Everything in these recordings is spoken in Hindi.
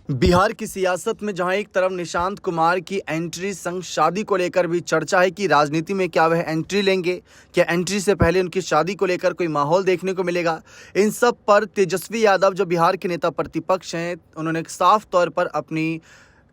बिहार की सियासत में जहां एक तरफ निशांत कुमार की एंट्री संग शादी को लेकर भी चर्चा है कि राजनीति में क्या वह एंट्री लेंगे, क्या एंट्री से पहले उनकी शादी को लेकर कोई माहौल देखने को मिलेगा। इन सब पर तेजस्वी यादव जो बिहार के नेता प्रतिपक्ष हैं, उन्होंने साफ तौर पर अपनी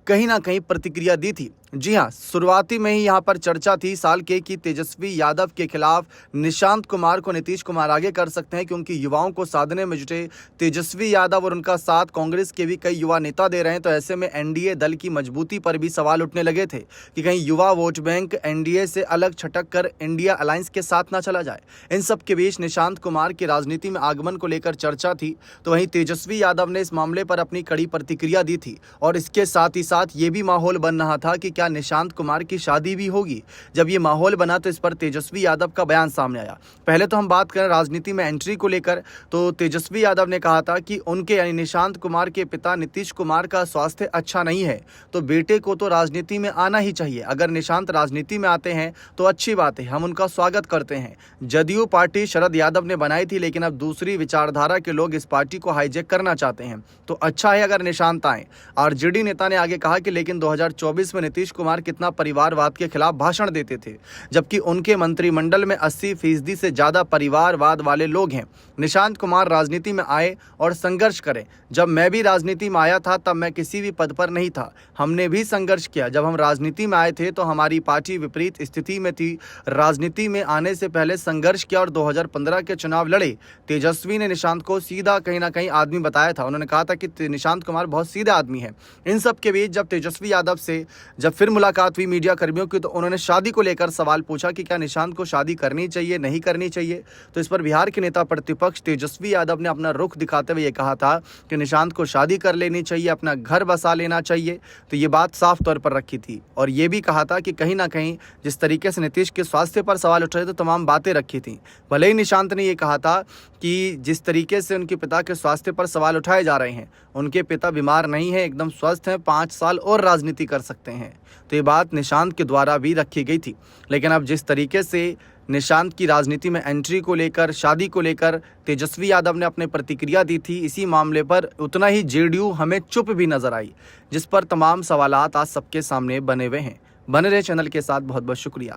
कहीं ना कहीं प्रतिक्रिया दी थी। जी हां, शुरुआती में ही यहां पर चर्चा थी साल के कि तेजस्वी यादव के खिलाफ निशांत कुमार को नीतीश कुमार आगे कर सकते हैं, क्योंकि युवाओं को साधने में जुटे तेजस्वी यादव और उनका साथ कांग्रेस के भी कई युवा नेता दे रहे हैं। तो ऐसे में एनडीए दल की मजबूती पर भी सवाल उठने लगे थे कि कहीं युवा वोट बैंक एनडीए से अलग छटक कर इंडिया अलायंस के साथ ना चला जाए। इन सब के बीच निशांत कुमार की राजनीति में आगमन को लेकर चर्चा थी, तो वहीं तेजस्वी यादव ने इस मामले पर अपनी कड़ी प्रतिक्रिया दी थी और इसके साथ ही साथ ये भी माहौल बन रहा था कि क्या निशांत कुमार की शादी भी होगी। जब ये माहौल बना तो इस पर तेजस्वी यादव का बयान सामने आया। पहले तो हम बात करें राजनीति में एंट्री को लेकर, तो तेजस्वी यादव ने कहा था कि उनके यानी निशांत कुमार के पिता नीतीश कुमार का स्वास्थ्य अच्छा नहीं है, तो बेटे को तो राजनीति में आना ही चाहिए। अगर निशांत राजनीति में आते हैं तो अच्छी बात है, हम उनका स्वागत करते हैं। जदयू पार्टी शरद यादव ने बनाई थी, लेकिन अब दूसरी विचारधारा के लोग इस पार्टी को हाईजैक करना चाहते हैं, तो अच्छा है अगर निशांत आए। आरजेडी नेता ने आगे कहा कि लेकिन 2024 में नीतीश कुमार कितना परिवारवाद के खिलाफ भाषण देते थे, जबकि उनके मंत्रिमंडल में 80% से ज्यादा परिवारवाद वाले लोग हैं। निशांत कुमार राजनीति में आए और संघर्ष करें। जब मैं भी राजनीति में आया था तब मैं किसी भी पद पर नहीं था, हमने भी संघर्ष किया। जब हम राजनीति में आए थे तो हमारी पार्टी विपरीत स्थिति में थी। राजनीति में आने से पहले संघर्ष किया और 2015 के चुनाव लड़े। तेजस्वी ने निशांत को सीधा कहीं ना कहीं आदमी बताया था। उन्होंने कहा था कि निशांत कुमार बहुत सीधे आदमी है। इन सब के बीच जब तेजस्वी यादव से जब फिर मुलाकात हुई मीडिया कर्मियों की, तो उन्होंने शादी को लेकर सवाल पूछा कि क्या निशांत को शादी करनी चाहिए, नहीं करनी चाहिए। तो इस पर बिहार के नेता प्रतिपक्ष तेजस्वी यादव ने अपना रुख दिखाते हुए ये कहा था कि निशांत को शादी कर लेनी चाहिए, अपना घर बसा लेना चाहिए। तो ये बात साफ तौर पर रखी थी और ये भी कहा था कि कहीं ना कहीं जिस तरीके से नीतीश के स्वास्थ्य पर सवाल उठ रहे थे, तो तमाम बातें रखी थी। भले ही निशांत ने ये कहा था कि जिस तरीके से उनके पिता के स्वास्थ्य पर सवाल उठाए जा रहे हैं, उनके पिता बीमार नहीं है, एकदम स्वस्थ हैं, 5 साल और राजनीति कर सकते हैं। तो ये बात निशांत के द्वारा भी रखी गई थी। लेकिन अब जिस तरीके से निशांत की राजनीति में एंट्री को लेकर, शादी को लेकर तेजस्वी यादव ने अपनी प्रतिक्रिया दी थी, इसी मामले पर उतना ही जेडीयू हमें चुप भी नजर आई, जिस पर तमाम सवालात आज सबके सामने बने हुए हैं। बने रहे चैनल के साथ, बहुत बहुत शुक्रिया।